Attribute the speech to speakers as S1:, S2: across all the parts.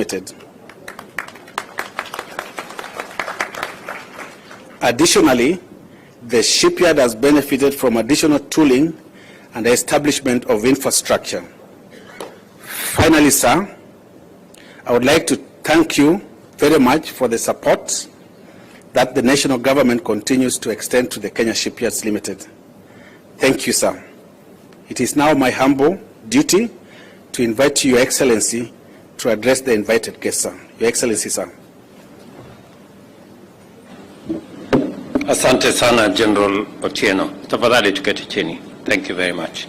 S1: Limited. Additionally, the shipyard has benefited from additional tooling and the establishment of infrastructure. Finally, sir, I would like to thank you very much for the support that the national government continues to extend to the Kenya Shipyards Limited. Thank you, sir. It is now my humble duty to invite Your Excellency to address the invited guests, sir. Your Excellency, sir.
S2: Asante sana General Otieno. Tafadhali tuketi chini. Thank you very much.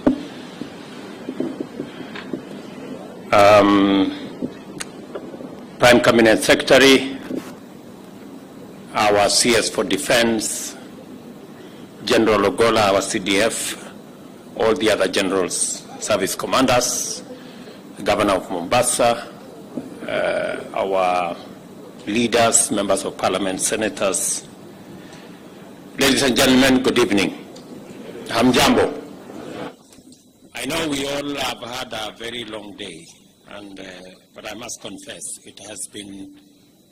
S2: Prime Cabinet Secretary, our CS for Defense, General Ogola, our CDF, all the other generals, service commanders, the Governor of Mombasa, our leaders, members of parliament, senators. Ladies and gentlemen, good evening. Hamjambo. I know we all have had a very long day, but I must confess it has been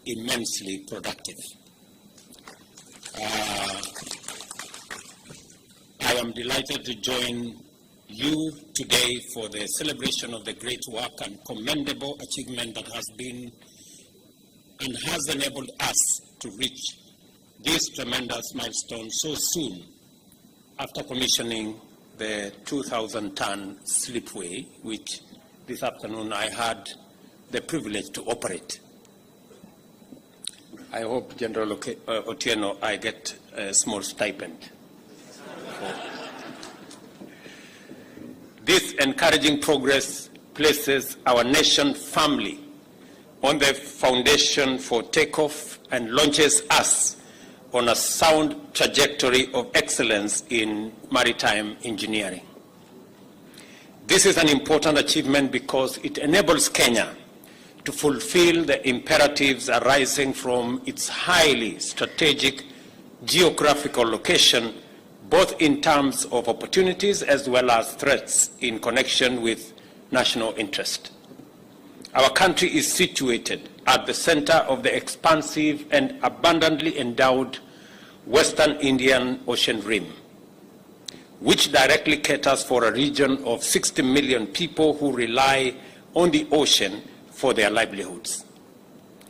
S2: immensely productive. I am delighted to join you today for the celebration of the great work and commendable achievement that has been and has enabled us to reach this tremendous milestone so soon after commissioning the 2,000-ton slipway, which this afternoon I had the privilege to operate. I hope, General Otieno, I get a small stipend. This encouraging progress places our nation firmly on the foundation for takeoff and launches us on a sound trajectory of excellence in maritime engineering. This is an important achievement because it enables Kenya to fulfill the imperatives arising from its highly strategic geographical location, both in terms of opportunities as well as threats in connection with national interest. Our country is situated at the center of the expansive and abundantly endowed Western Indian Ocean Rim, which directly caters for a region of 60 million people who rely on the ocean for their livelihoods.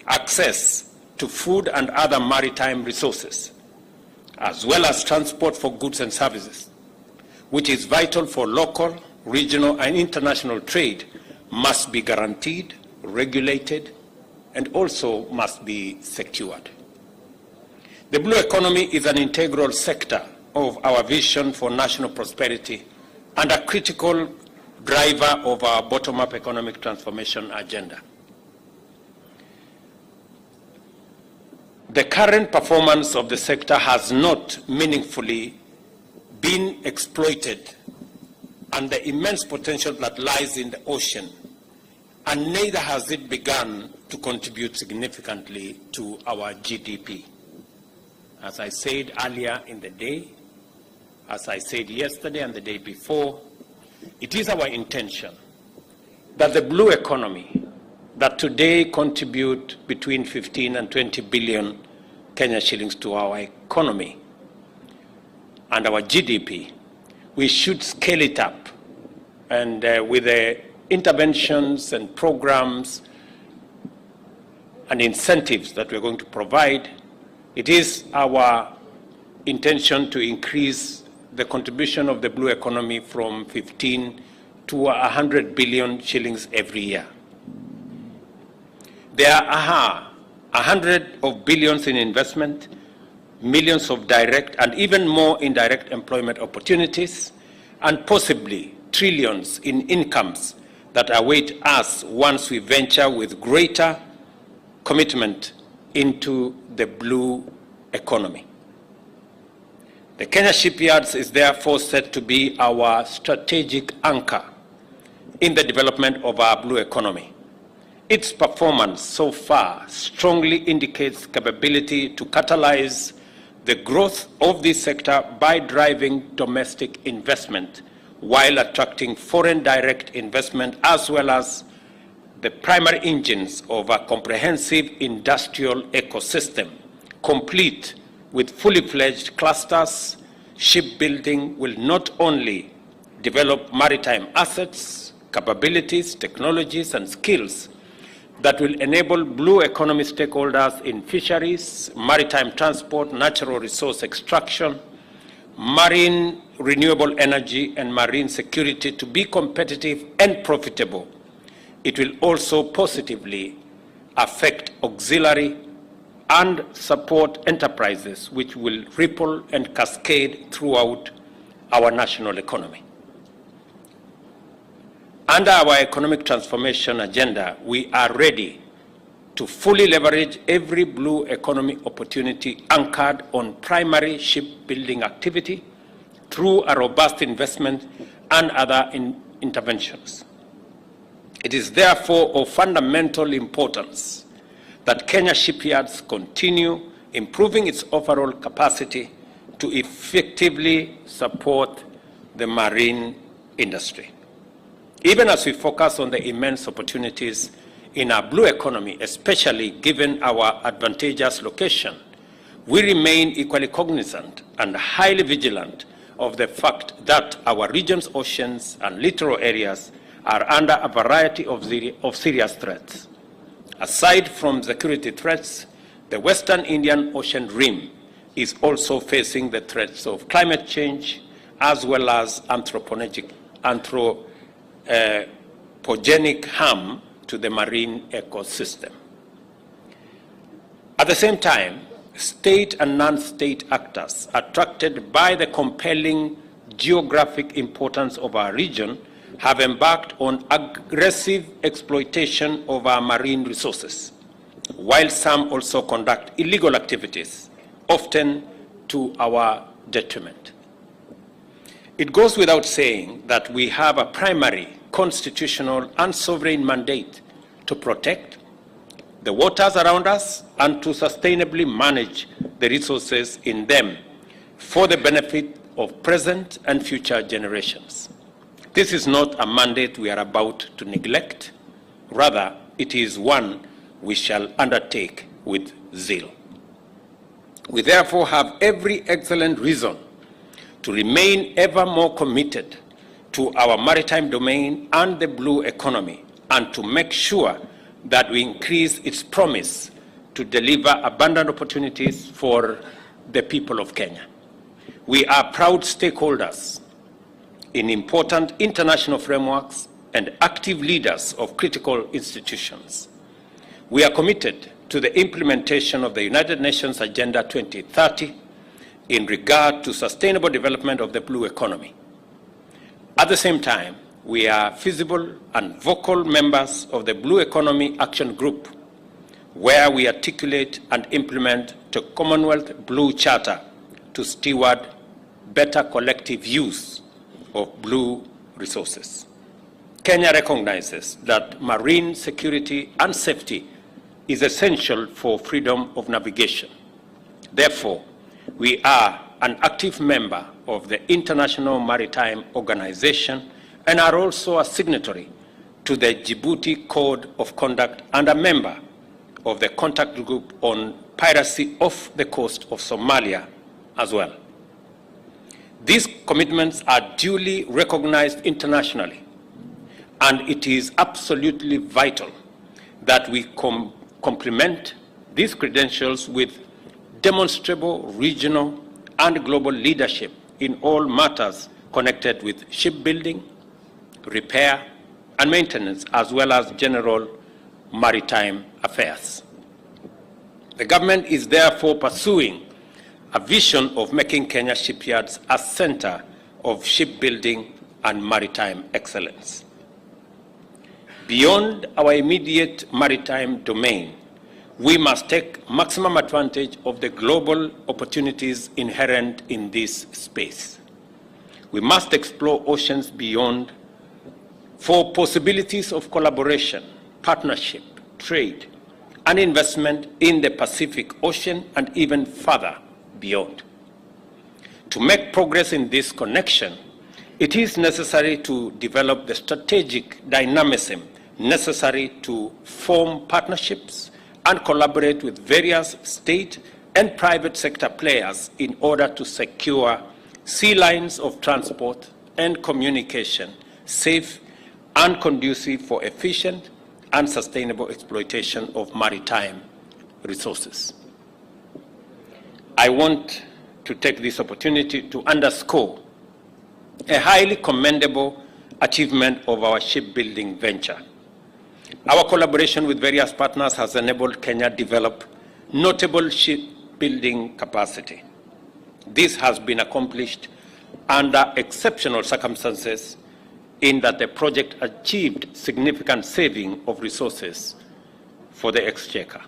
S2: Access to food and other maritime resources, as well as transport for goods and services, which is vital for local, regional, and international trade, must be guaranteed, regulated, and also must be secured. The blue economy is an integral sector of our vision for national prosperity and a critical driver of our bottom-up economic transformation agenda. The current performance of the sector has not meaningfully been exploited, and the immense potential that lies in the ocean, and neither has it begun to contribute significantly to our GDP. As I said earlier in the day, as I said yesterday and the day before, it is our intention that the blue economy that today contribute between 15 and 20 billion Kenya shillings to our economy and our GDP, we should scale it up, and with the interventions and programs and incentives that we're going to provide, it is our intention to increase the contribution of the blue economy from 15 to 100 billion shillings every year. There are 100 of billions in investment, millions of direct and even more indirect employment opportunities, and possibly trillions in incomes that await us once we venture with greater commitment into the blue economy. The Kenya Shipyards is therefore set to be our strategic anchor in the development of our blue economy. Its performance so far strongly indicates capability to catalyze the growth of this sector by driving domestic investment while attracting foreign direct investment, as well as the primary engines of a comprehensive industrial ecosystem, complete with fully fledged clusters. Shipbuilding will not only develop maritime assets, capabilities, technologies, and skills that will enable blue economy stakeholders in fisheries, maritime transport, natural resource extraction, marine renewable energy, and marine security to be competitive and profitable. It will also positively affect auxiliary and support enterprises, which will ripple and cascade throughout our national economy. Under our economic transformation agenda, we are ready to fully leverage every blue economy opportunity anchored on primary shipbuilding activity through a robust investment and other interventions. It is therefore of fundamental importance that Kenya shipyards continue improving its overall capacity to effectively support the marine industry. Even as we focus on the immense opportunities in our blue economy, especially given our advantageous location, we remain equally cognizant and highly vigilant of the fact that our region's oceans and littoral areas are under a variety of serious threats. Aside from security threats, the Western Indian Ocean Rim is also facing the threats of climate change as well as anthropogenic harm to the marine ecosystem. At the same time, state and non-state actors attracted by the compelling geographic importance of our region have embarked on aggressive exploitation of our marine resources, while some also conduct illegal activities, often to our detriment. It goes without saying that we have a primary constitutional and sovereign mandate to protect the waters around us and to sustainably manage the resources in them for the benefit of present and future generations. This is not a mandate we are about to neglect. Rather, it is one we shall undertake with zeal. We therefore have every excellent reason to remain ever more committed to our maritime domain and the blue economy, and to make sure that we increase its promise to deliver abundant opportunities for the people of Kenya. We are proud stakeholders in important international frameworks and active leaders of critical institutions. We are committed to the implementation of the United Nations Agenda 2030 in regard to sustainable development of the blue economy. At the same time, we are feasible and vocal members of the Blue Economy Action Group, where we articulate and implement the Commonwealth Blue Charter to steward better collective use of blue resources. Kenya recognizes that marine security and safety is essential for freedom of navigation. Therefore, we are an active member of the International Maritime Organization and are also a signatory to the Djibouti Code of Conduct and a member of the contact group on piracy off the coast of Somalia as well. These commitments are duly recognized internationally, and it is absolutely vital that we complement these credentials with demonstrable regional and global leadership in all matters connected with shipbuilding, repair, and maintenance, as well as general maritime affairs. The government is therefore pursuing a vision of making Kenya shipyards a center of shipbuilding and maritime excellence. Beyond our immediate maritime domain, we must take maximum advantage of the global opportunities inherent in this space. We must explore oceans beyond for possibilities of collaboration, partnership, trade, and investment in the Pacific Ocean and even further beyond. To make progress in this connection, it is necessary to develop the strategic dynamism necessary to form partnerships and collaborate with various state and private sector players in order to secure sea lines of transport and communication safe and conducive for efficient and sustainable exploitation of maritime resources. I want to take this opportunity to underscore a highly commendable achievement of our shipbuilding venture. Our collaboration with various partners has enabled Kenya to develop notable shipbuilding capacity. This has been accomplished under exceptional circumstances in that the project achieved significant saving of resources for the exchequer.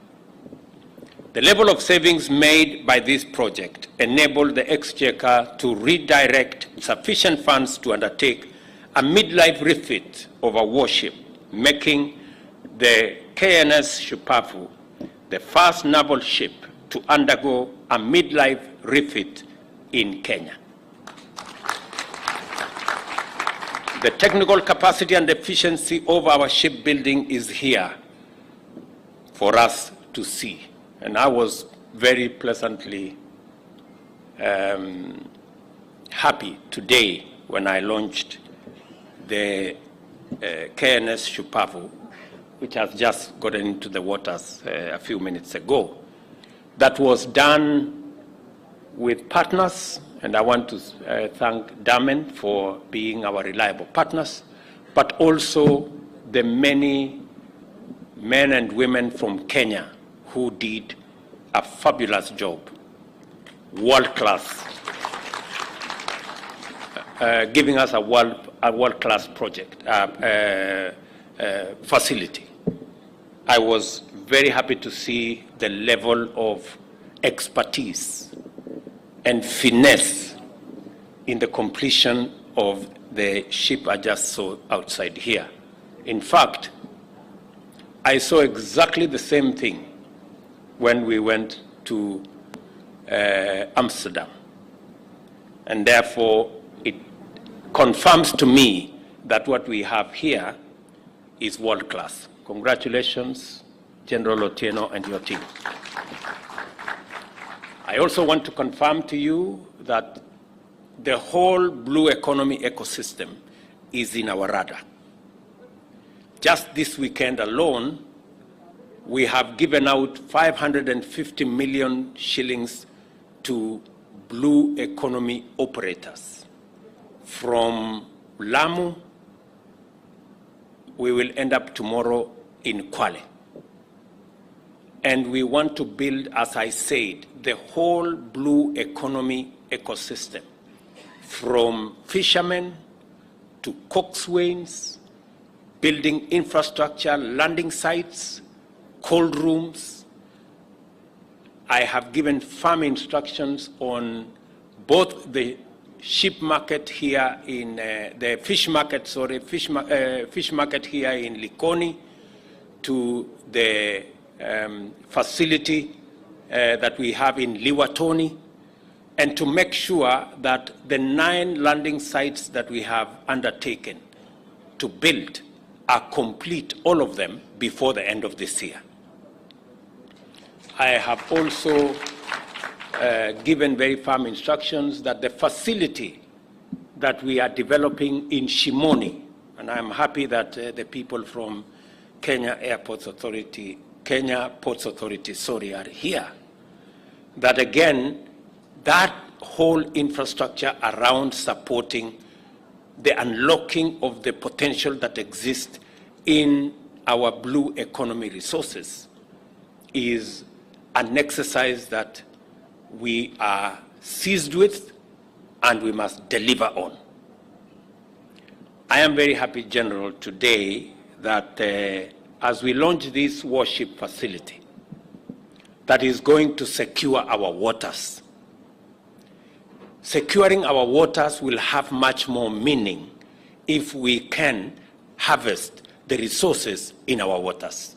S2: The level of savings made by this project enabled the exchequer to redirect sufficient funds to undertake a midlife refit of a warship, making the KNS Shupavu the first naval ship to undergo a midlife refit in Kenya. The technical capacity and efficiency of our shipbuilding is here for us to see. And I was very pleasantly happy today when I launched the KNS Shupavu, which has just gotten into the waters a few minutes ago. That was done with partners, and I want to thank Damen for being our reliable partners, but also the many men and women from Kenya who did a fabulous job, world-class, giving us a world-class project, facility. I was very happy to see the level of expertise and finesse in the completion of the ship I just saw outside here. In fact, I saw exactly the same thing when we went to Amsterdam. And therefore, it confirms to me that what we have here is world-class. Congratulations, General Otieno and your team. I also want to confirm to you that the whole blue economy ecosystem is in our radar. Just this weekend alone, we have given out 550 million shillings to blue economy operators. From Lamu, we will end up tomorrow in Kwale. And we want to build, as I said, the whole blue economy ecosystem, from fishermen to coxswains, building infrastructure, landing sites, cold rooms. I have given firm instructions on both the ship market here in the fish market, fish market here in Likoni, to the facility that we have in Liwatoni, and to make sure that the 9 landing sites that we have undertaken to build are complete, all of them, before the end of this year. I have also given very firm instructions that the facility that we are developing in Shimoni, and I'm happy that the people from Kenya Ports Authority are here, that again, that whole infrastructure around supporting the unlocking of the potential that exists in our blue economy resources is an exercise that we are seized with and we must deliver on. I am very happy, General, today that as we launch this warship facility that is going to secure our waters, securing our waters will have much more meaning if we can harvest the resources in our waters.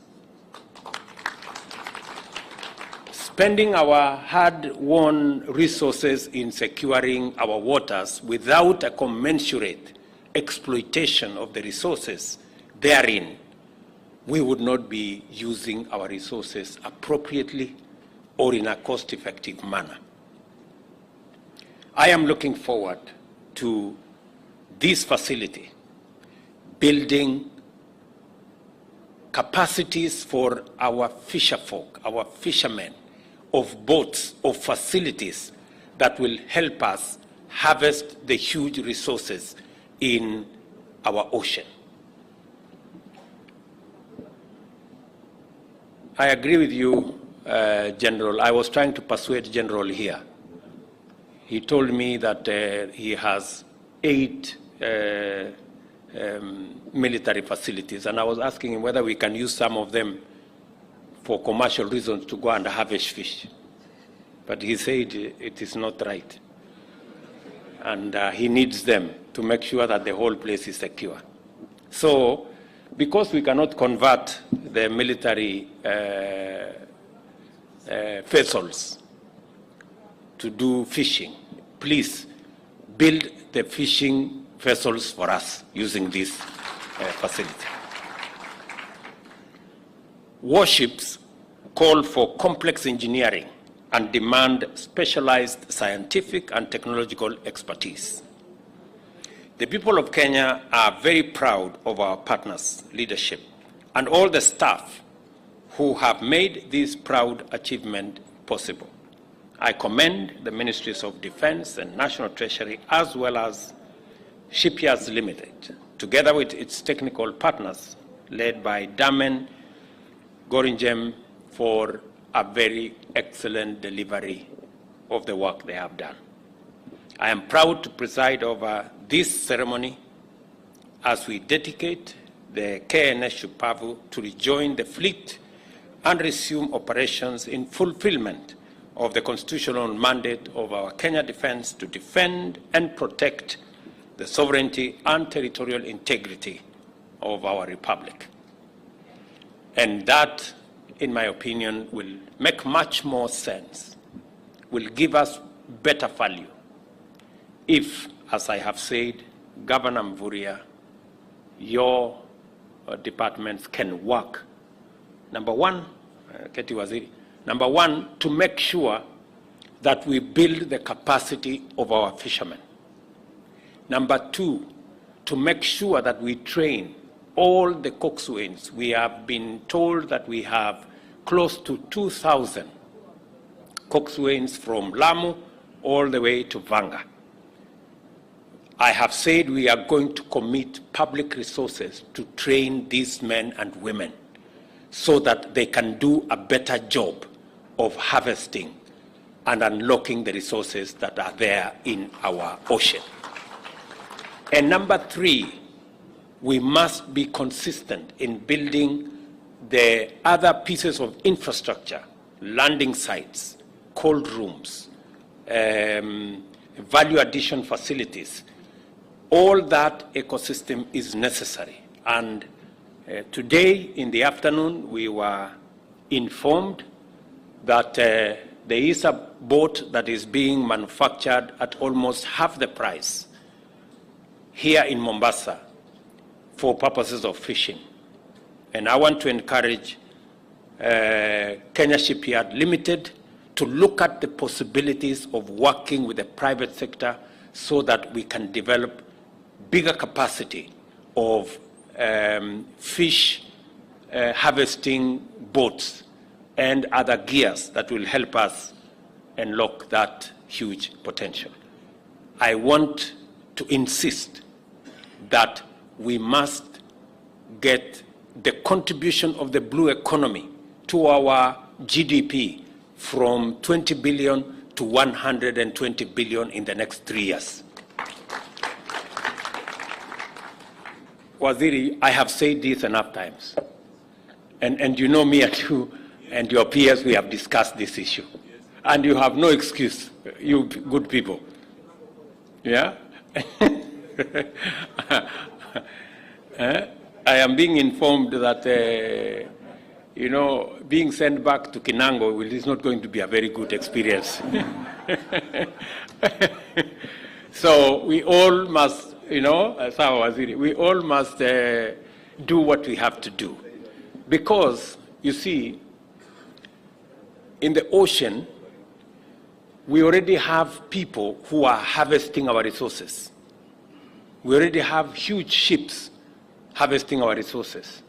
S2: Spending our hard-won resources in securing our waters without a commensurate exploitation of the resources therein we would not be using our resources appropriately or in a cost-effective manner. I am looking forward to this facility building capacities for our fisherfolk, our fishermen, of boats, of facilities that will help us harvest the huge resources in our ocean. I agree with you, General. I was trying to persuade General here. He told me that he has 8 military facilities, and I was asking him whether we can use some of them for commercial reasons to go and harvest fish. But he said it is not right. And he needs them to make sure that the whole place is secure. So, because we cannot convert the military vessels to do fishing, please build the fishing vessels for us using this facility. Warships call for complex engineering and demand specialized scientific and technological expertise. The people of Kenya are very proud of our partners' leadership and all the staff who have made this proud achievement possible. I commend the Ministries of Defense and National Treasury, as well as Shipyards Limited, together with its technical partners, led by Damen Goringem, for a very excellent delivery of the work they have done. I am proud to preside over this ceremony as we dedicate the KNS Shupavu to rejoin the fleet and resume operations in fulfillment of the constitutional mandate of our Kenya Defense to defend and protect the sovereignty and territorial integrity of our republic. And that, in my opinion, will make much more sense, will give us better value if, as I have said, Governor Mvurya, your departments can work, number one, to make sure that we build the capacity of our fishermen. Number 2, to make sure that we train all the coxswains. We have been told that we have close to 2,000 coxswains from Lamu all the way to Vanga. I have said we are going to commit public resources to train these men and women so that they can do a better job of harvesting and unlocking the resources that are there in our ocean. And number 3, we must be consistent in building the other pieces of infrastructure, landing sites, cold rooms, value addition facilities. All that ecosystem is necessary. And today in the afternoon, we were informed that there is a boat that is being manufactured at almost half the price here in Mombasa for purposes of fishing. And I want to encourage Kenya Shipyard Limited to look at the possibilities of working with the private sector so that we can develop bigger capacity of fish harvesting boats and other gears that will help us unlock that huge potential. I want to insist that we must get the contribution of the blue economy to our GDP from 20 billion to 120 billion in the next 3 years. Waziri, I have said this enough times. And you know me and you and your peers, we have discussed this issue. And you have no excuse, you good people. Yeah? I am being informed that, being sent back to Kinango is not going to be a very good experience. So we all must, we all must do what we have to do. Because, you see, in the ocean, we already have people who are harvesting our resources. We already have huge ships harvesting our resources.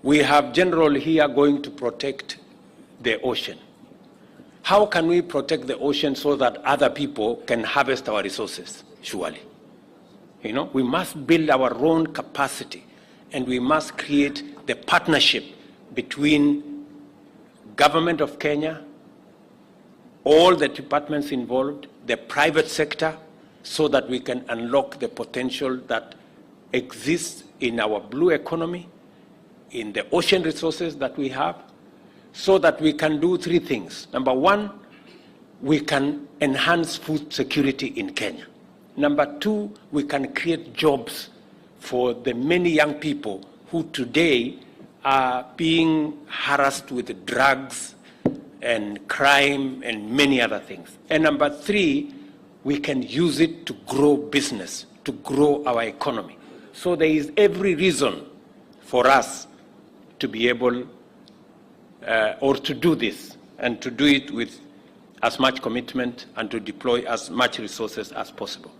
S2: We have general here going to protect the ocean. How can we protect the ocean so that other people can harvest our resources? Surely. You know, we must build our own capacity, and we must create the partnership between government of Kenya, all the departments involved, the private sector, so that we can unlock the potential that exists in our blue economy, in the ocean resources that we have, so that we can do three things. Number one, we can enhance food security in Kenya. Number two, we can create jobs for the many young people who today are being harassed with drugs and crime and many other things. And number three, we can use it to grow business, to grow our economy. So there is every reason for us to be able or to do this, and to do it with as much commitment and to deploy as much resources as possible.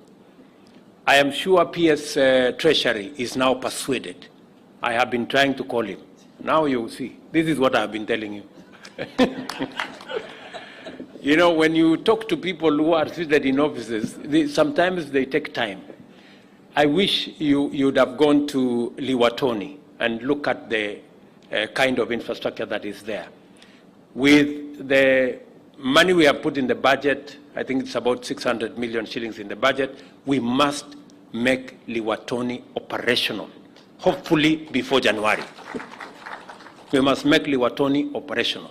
S2: I am sure PS Treasury is now persuaded. I have been trying to call him. Now you see, this is what I have been telling you. You know, when you talk to people who are seated in offices, sometimes they take time. I wish you'd have gone to Liwatoni and look at the kind of infrastructure that is there. With the money we have put in the budget, I think it's about 600 million shillings in the budget, we must make Liwatoni operational, hopefully before January. We must make Liwatoni operational.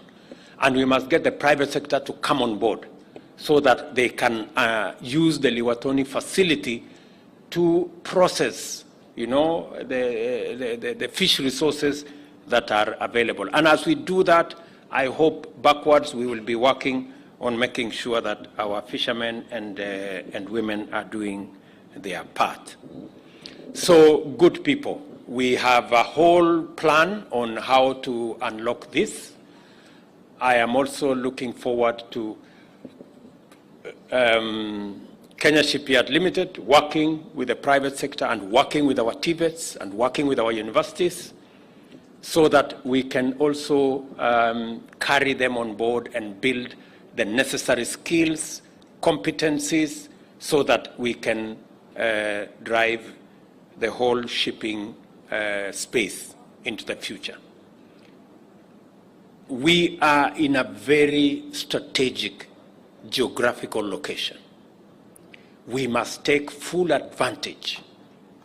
S2: And we must get the private sector to come on board so that they can use the Liwatoni facility to process, you know, the fish resources that are available. And as we do that, I hope backwards we will be working on making sure that our fishermen and women are doing their part. So, good people, we have a whole plan on how to unlock this. I am also looking forward to Kenya Shipyard Limited working with the private sector and working with our TVETs and working with our universities so that we can also carry them on board and build the necessary skills, competencies, so that we can drive the whole shipping space into the future. We are in a very strategic geographical location. We must take full advantage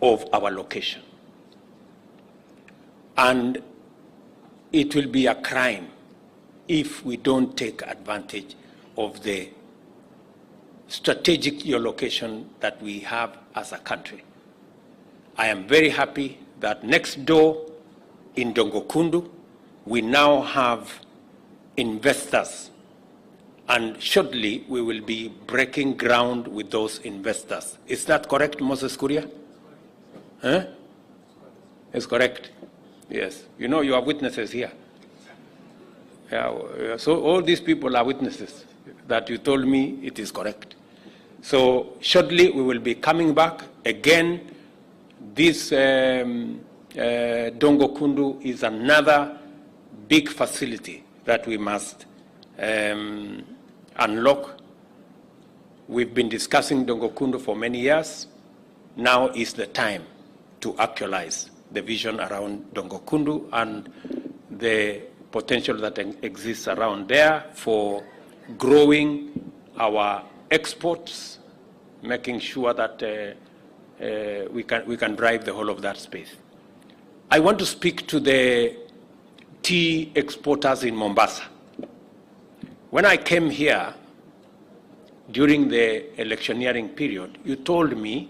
S2: of our location. And it will be a crime if we don't take advantage of the strategic geolocation that we have as a country. I am very happy that next door in Dongokundu, we now have investors, and shortly we will be breaking ground with those investors. Is that correct, Moses Kuria? Huh? It's correct. Yes. You know, you have witnesses here. Yeah, so all these people are witnesses that you told me it is correct. So shortly we will be coming back again. This Dongokundu is another big facility that we must unlock. We've been discussing Dongokundu for many years. Now is the time to actualize the vision around Dongokundu and the potential that exists around there for growing our exports, making sure that we can drive the whole of that space. I want to speak to the tea exporters in Mombasa. When I came here during the electioneering period, you told me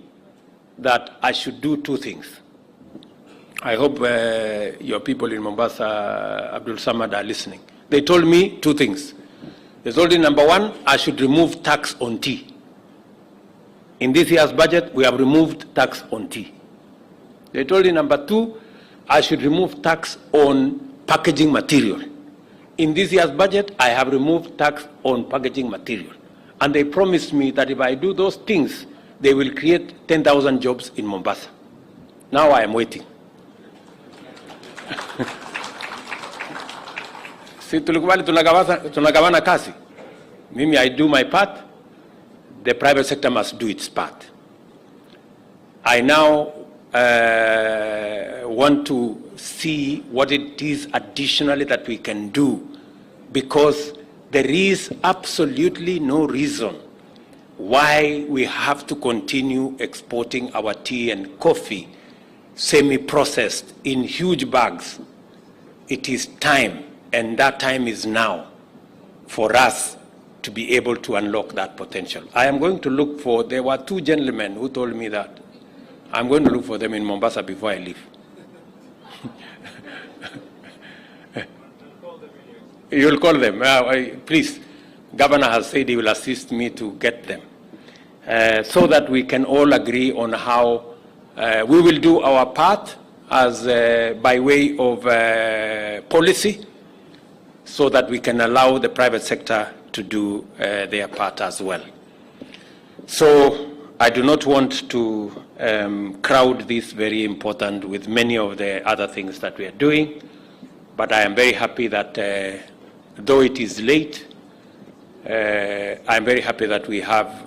S2: that I should do two things. I hope your people in Mombasa, Abdul Samad, are listening. They told me two things. They told me, number one, I should remove tax on tea. In this year's budget, we have removed tax on tea. They told me, number two, I should remove tax on packaging material. In this year's budget, I have removed tax on packaging material. And they promised me that if I do those things, they will create 10,000 jobs in Mombasa. Now I am waiting. Si tulikubali tunagawana kazi. Mimi, I do my part. The private sector must do its part. I now want to see what it is additionally that we can do, because there is absolutely no reason why we have to continue exporting our tea and coffee semi-processed in huge bags. It is time, and that time is now, for us to be able to unlock that potential. I am going to look for, there were two gentlemen who told me that. I'm going to look for them in Mombasa before I leave. You'll call them. Please, Governor has said he will assist me to get them, so that we can all agree on how we will do our part as by way of policy, so that we can allow the private sector to do their part as well. So I do not want to crowd this very important with many of the other things that we are doing, but I am very happy that though it is late, I am very happy that we have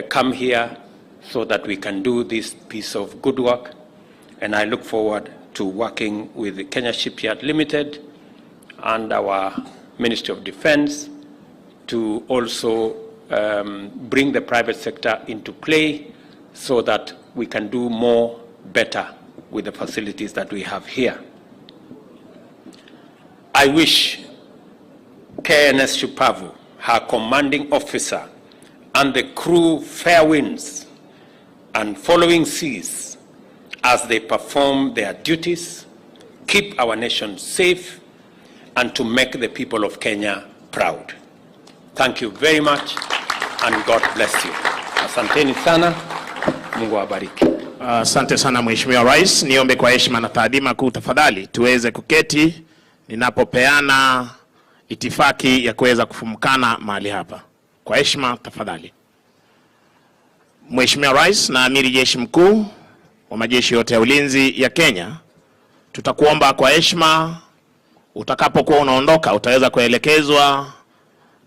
S2: come here so that we can do this piece of good work, and I look forward to working with the Kenya Shipyard Limited and our Ministry of Defense to also bring the private sector into play so that we can do more better with the facilities that we have here. I wish KNS Shupavu, her commanding officer, and the crew fair winds and following seas as they perform their duties, keep our nation safe, and to make the people of Kenya proud. Thank you very much, and God bless you. Asanteni sana, Mungu awabariki.
S3: Asante sana Mheshimiwa Rais. Niombe kwa heshima na taadhima kuu tafadhali tuweze kuketi ninapopeana itifaki ya kuweza kufumukana mahali hapa. Kwa heshima tafadhali. Mheshimiwa Rais na Amiri Jeshi Mkuu wa majeshi yote ya ulinzi ya Kenya, tutakuomba kwa heshima utakapokuwa unaondoka utaweza kuelekezwa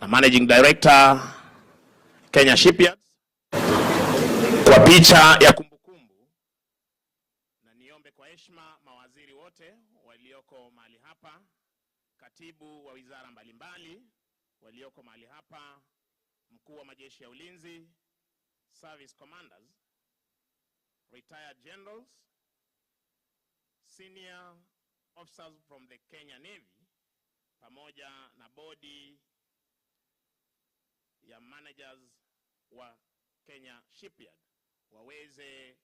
S3: na Managing Director Kenya Shipyard kwa picha ya kumbukumbu, na niombe kwa heshima mawaziri wote walioko mahali hapa, katibu wa wizara mbalimbali walioko mahali hapa, mkuu wa majeshi ya ulinzi, service commanders, retired generals, senior officers from the Kenya Navy, pamoja na bodi ya managers wa Kenya Shipyard waweze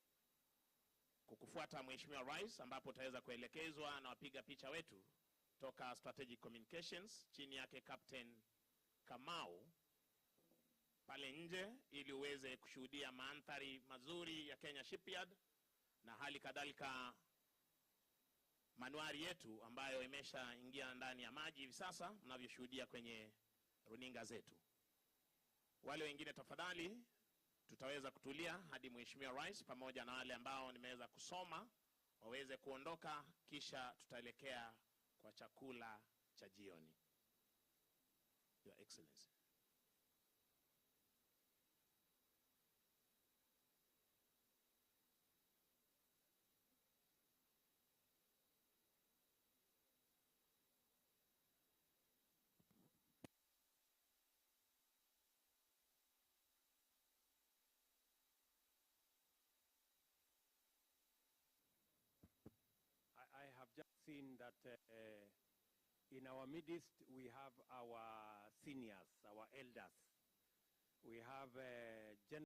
S3: kukufuata Mheshimiwa Rais, ambapo utaweza kuelekezwa na wapiga picha wetu toka Strategic Communications chini yake Captain Kamau pale nje, ili uweze kushuhudia mandhari mazuri ya Kenya Shipyard na hali kadhalika manuari yetu ambayo imeshaingia ndani ya maji hivi sasa mnavyoshuhudia kwenye runinga zetu. Wale wengine tafadhali tutaweza kutulia hadi Mheshimiwa Rais pamoja na wale ambao nimeweza kusoma waweze kuondoka, kisha tutaelekea kwa chakula cha jioni. Your Excellency.
S2: I have just seen that in our midst we have our seniors, our elders. We have